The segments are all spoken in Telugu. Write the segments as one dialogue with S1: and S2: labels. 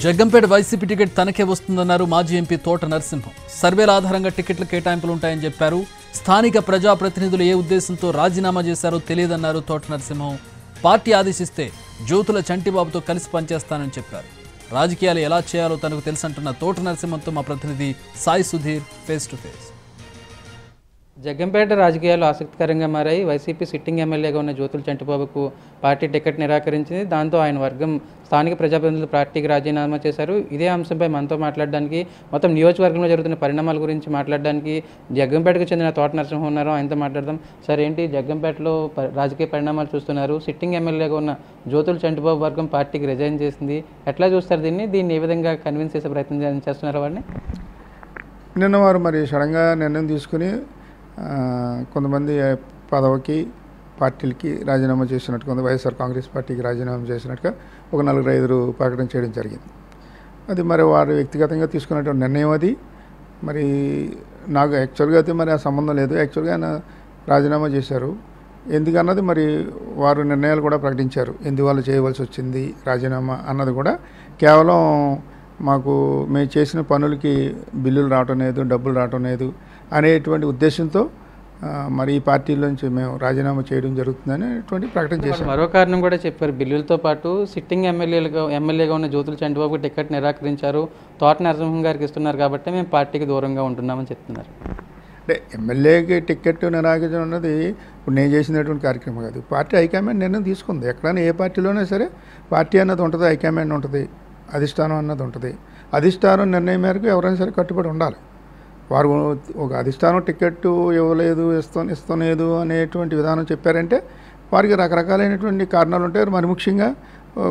S1: జగ్గంపేట వైసీపీ టికెట్ తనకే వస్తుందన్నారు మాజీ ఎంపీ తోట నరసింహం. సర్వేల ఆధారంగా టికెట్ల కేటాయింపులు ఉంటాయని చెప్పారు. స్థానిక ప్రజాప్రతినిధులు ఏ ఉద్దేశంతో రాజీనామా చేశారో తెలియదన్నారు తోట నరసింహం. పార్టీ ఆదేశిస్తే జ్యోతుల చంటిబాబుతో కలిసి పనిచేస్తానని చెప్పారు. రాజకీయాలు ఎలా చేయాలో తనకు తెలుసంటున్న తోట నరసింహంతో మా ప్రతినిధి Sai Sudheer face to face.
S2: Jaggampeta రాజకీయాలు ఆసక్తికరంగా మారాయి. వైసీపీ సిట్టింగ్ ఎమ్మెల్యేగా ఉన్న జ్యోతుల చంటిబాబుకు పార్టీ టికెట్ నిరాకరించింది. దాంతో ఆయన వర్గం స్థానిక ప్రజాప్రతినిధులు పార్టీకి రాజీనామా చేశారు. ఇదే అంశంపై మనతో మాట్లాడడానికి, మొత్తం నియోజకవర్గంలో జరుగుతున్న పరిణామాల గురించి మాట్లాడడానికి జగ్గంపేటకు చెందిన తోట నరసింహం ఉన్నారు. ఆయనతో మాట్లాడదాం. సార్, ఏంటి జగ్గంపేటలో రాజకీయ పరిణామాలు చూస్తున్నారు? సిట్టింగ్ ఎమ్మెల్యేగా ఉన్న జ్యోతుల చంటిబాబు వర్గం పార్టీకి రిజైన్ చేసింది. ఎట్లా చూస్తారు దీన్ని ఏ విధంగా కన్విన్స్ చేసే ప్రయత్నం చేస్తున్నారు వారిని?
S3: నిన్న వారు మరి సడన్గా నిర్ణయం తీసుకుని కొంతమంది పదవికి పార్టీలకి రాజీనామా చేసినట్టుగా ఉంది. వైఎస్ఆర్ కాంగ్రెస్ పార్టీకి రాజీనామా చేసినట్టుగా ఒక 4-5 ప్రకటన చేయడం జరిగింది. అది మరి వారు వ్యక్తిగతంగా తీసుకున్నటువంటి నిర్ణయం. అది మరి నాకు యాక్చువల్గా అయితే మరి ఆ సంబంధం లేదు. యాక్చువల్గా ఆయన రాజీనామా చేశారు. ఎందుకన్నది మరి వారు నిర్ణయాలు కూడా ప్రకటించారు. ఎందువల్ల చేయవలసి వచ్చింది రాజీనామా అన్నది కూడా కేవలం మాకు మేము చేసిన పనులకి బిల్లులు రావటం లేదు, డబ్బులు రావటం లేదు అనేటువంటి ఉద్దేశంతో మరి ఈ పార్టీలోంచి మేము రాజీనామా చేయడం జరుగుతుందనేటువంటి ప్రకటన చేశారు.
S2: మరో కారణం కూడా చెప్పారు. బిల్లులతో పాటు సిట్టింగ్ ఎమ్మెల్యేగా ఉన్న జ్యోతుల చంటిబాబుకు టికెట్ నిరాకరించారు, తోట నరసింహం గారికి ఇస్తున్నారు కాబట్టి మేము పార్టీకి దూరంగా ఉంటున్నామని చెప్తున్నారు.
S3: అంటే ఎమ్మెల్యేకి టికెట్ నిరాకరించడం అన్నది ఇప్పుడు నేను చేసినటువంటి కార్యక్రమం కాదు. పార్టీ హైకమాండ్ నిర్ణయం తీసుకుంది. ఎక్కడైనా ఏ పార్టీలోనే సరే పార్టీ అన్నది ఉంటుంది, హైకమాండ్ ఉంటుంది, అధిష్టానం అన్నది ఉంటుంది. అధిష్టానం నిర్ణయం మేరకు ఎవరైనా సరే కట్టుబడి ఉండాలి. వారు ఒక అధిష్టానం టికెట్ ఇవ్వలేదు, ఇస్తలేదు అనేటువంటి విధానం చెప్పారంటే వారికి రకరకాలైనటువంటి కారణాలు ఉంటాయి. మరి ముఖ్యంగా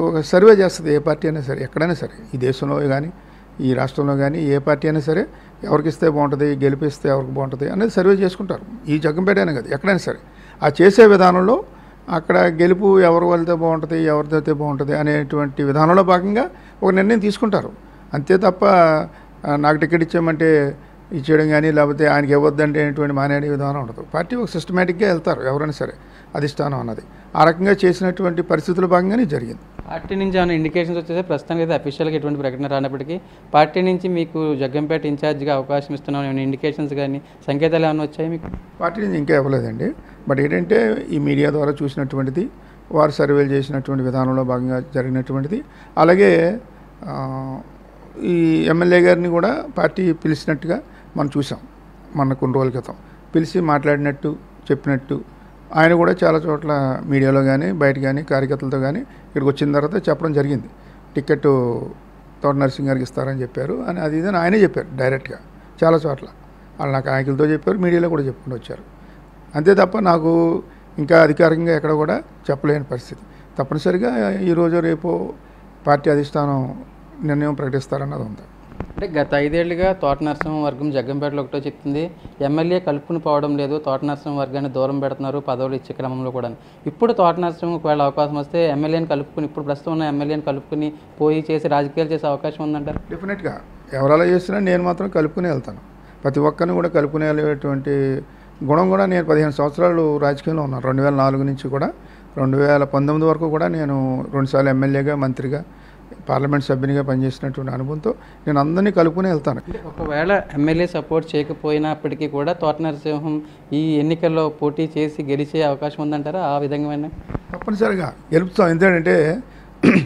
S3: ఒక సర్వే చేస్తుంది ఏ పార్టీ అయినా సరే, ఎక్కడైనా సరే, ఈ దేశంలో కానీ ఈ రాష్ట్రంలో కానీ ఏ పార్టీ అయినా సరే ఎవరికి ఇస్తే బాగుంటుంది, గెలిపిస్తే ఎవరికి బాగుంటుంది అనేది సర్వే చేసుకుంటారు. ఈ జగ్గంపేట అయినా కాదు, ఎక్కడైనా సరే ఆ చేసే విధానంలో అక్కడ గెలుపు ఎవరు వెళ్తే బాగుంటుంది, ఎవరితో అయితే బాగుంటుంది అనేటువంటి విధానంలో భాగంగా ఒక నిర్ణయం తీసుకుంటారు. అంతే తప్ప నాకు టికెట్ ఇచ్చామంటే ఇచ్చేయడం కానీ, లేకపోతే ఆయనకి ఇవ్వద్దంటే అనేటువంటి మానేడే విధానం ఉండదు. పార్టీ ఒక సిస్టమేటిక్గా వెళ్తారు ఎవరైనా సరే, అధిష్టానం అన్నది ఆ రకంగా చేసినటువంటి పరిస్థితుల భాగంగానే జరిగింది.
S2: పార్టీ నుంచి ఏమైనా ఇండికేషన్స్ వచ్చేసి ప్రస్తుతానికి అయితే అఫీషియల్గా ఎటువంటి ప్రకటన రానప్పటికీ పార్టీ నుంచి మీకు జగ్గంపేట ఇన్ఛార్జ్గా అవకాశం ఇస్తున్నాం ఏమైనా ఇండికేషన్స్ కానీ సంకేతాలు ఏమైనా వచ్చాయి మీకు?
S3: పార్టీ నుంచి ఇంకా ఇవ్వలేదండి. బట్ ఏంటంటే ఈ మీడియా ద్వారా చూసినటువంటిది, వారు సర్వేలు చేసినటువంటి విధానంలో భాగంగా జరిగినటువంటిది. అలాగే ఈ ఎమ్మెల్యే గారిని కూడా పార్టీ పిలిచినట్టుగా మనం చూసాం. కొన్ని రోజుల క్రితం పిలిచి మాట్లాడినట్టు చెప్పినట్టు ఆయన కూడా చాలా చోట్ల మీడియాలో కానీ బయట కానీ కార్యకర్తలతో కానీ ఇక్కడికి వచ్చిన తర్వాత చెప్పడం జరిగింది. టికెట్ తోట నరసింహ గారికి ఇస్తారని చెప్పారు అని, అది ఇదని ఆయనే చెప్పారు డైరెక్ట్గా చాలా చోట్ల. వాళ్ళు నాకు నాయకులతో చెప్పారు, మీడియాలో కూడా చెప్పుకుంటూ వచ్చారు. అంతే తప్ప నాకు ఇంకా అధికారికంగా ఎక్కడ కూడా చెప్పలేని పరిస్థితి. తప్పనిసరిగా ఈరోజు రేపు పార్టీ అధిష్టానం నిర్ణయం ప్రకటిస్తారన్నది ఉంది.
S2: అంటే గత 5 ఏళ్లుగా తోట నరసింహం వర్గం జగ్గంపేటలో ఒకటో చెప్తుంది, ఎమ్మెల్యే కలుపుకుని పోవడం లేదు, తోట నరసింహం వర్గాన్ని దూరం పెడుతున్నారు పదవులు ఇచ్చే క్రమంలో కూడా. ఇప్పుడు తోట నరసింహం ఒకవేళ అవకాశం వస్తే ఎమ్మెల్యేని కలుపుకుని, ఇప్పుడు ప్రస్తుతం ఉన్న ఎమ్మెల్యేని కలుపుకుని పోయి చేసి రాజకీయాలు చేసే అవకాశం ఉందంటారు?
S3: డెఫినెట్గా ఎవరలా చేసినా నేను మాత్రం కలుపుకునే వెళ్తాను. ప్రతి ఒక్కరిని కూడా కలుపుకునే వెళ్ళేటువంటి గుణం కూడా నేను 15 సంవత్సరాలు రాజకీయంలో ఉన్నాను. 2004 నుంచి కూడా 2019 వరకు కూడా నేను 2 సార్లు ఎమ్మెల్యేగా, మంత్రిగా, పార్లమెంట్ సభ్యునిగా పనిచేసినటువంటి అనుభవంతో నేను అందరినీ కలుపుకునే వెళ్తాను.
S2: ఒకవేళ ఎమ్మెల్యే సపోర్ట్ చేయకపోయినప్పటికీ కూడా తోట నరసింహం ఈ ఎన్నికల్లో పోటీ చేసి గెలిచే అవకాశం ఉందంటారా? ఆ విధంగా
S3: తప్పనిసరిగా గెలుపుతాం. ఎందుకంటే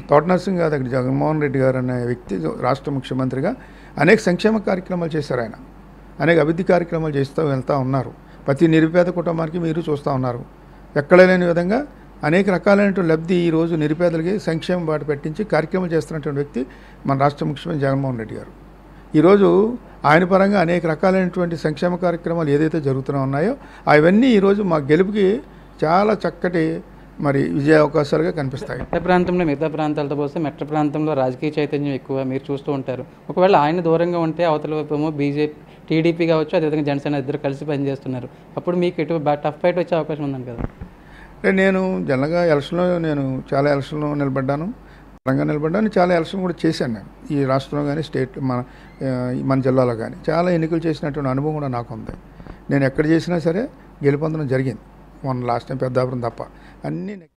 S3: తోట నరసింహ గారు దగ్గర జగన్మోహన్ రెడ్డి గారు అనే వ్యక్తి రాష్ట్ర ముఖ్యమంత్రిగా అనేక సంక్షేమ కార్యక్రమాలు చేశారు. ఆయన అనేక అభివృద్ధి కార్యక్రమాలు చేస్తూ వెళ్తూ ఉన్నారు. ప్రతి నిరుపేద కుటుంబానికి మీరు చూస్తూ ఉన్నారు. ఎక్కడ లేని విధంగా అనేక రకాలైనటువంటి లబ్ధి ఈరోజు నిరుపేదలకి సంక్షేమ బాట పెట్టించి కార్యక్రమాలు చేస్తున్నటువంటి వ్యక్తి మన రాష్ట్ర ముఖ్యమంత్రి జగన్మోహన్ రెడ్డి గారు. ఈరోజు ఆయన పరంగా అనేక రకాలైనటువంటి సంక్షేమ కార్యక్రమాలు ఏదైతే జరుగుతూ ఉన్నాయో అవన్నీ ఈరోజు మా గెలుపుకి చాలా చక్కటి మరి విజయ అవకాశాలుగా కనిపిస్తాయి.
S2: మెట్ట ప్రాంతంలో మిగతా ప్రాంతాలతో పోస్తే మెట్ట ప్రాంతంలో రాజకీయ చైతన్యం ఎక్కువ మీరు చూస్తూ ఉంటారు. ఒకవేళ ఆయన దూరంగా ఉంటే అవతల వైపు ఏమో బీజేపీ, టీడీపీ కావచ్చు, అదేవిధంగా జనసేన ఇద్దరు కలిసి పనిచేస్తున్నారు. అప్పుడు మీకు ఎటు టఫ్ ఫైట్ వచ్చే అవకాశం ఉందని కదా?
S3: అంటే నేను జనరల్గా ఎలక్షన్లో చాలా ఎలక్షన్లో నిలబడ్డాను, బలంగా నిలబడ్డాను. చాలా ఎలక్షన్ కూడా చేశాను నేను ఈ రాష్ట్రంలో కానీ, స్టేట్ మన జిల్లాలో కానీ చాలా ఎన్నికలు చేసినటువంటి అనుభవం కూడా నాకు ఉంది. నేను ఎక్కడ చేసినా సరే గెలుపొందడం జరిగింది. మొన్న లాస్ట్ టైం పెద్దాపురం తప్ప అన్నీ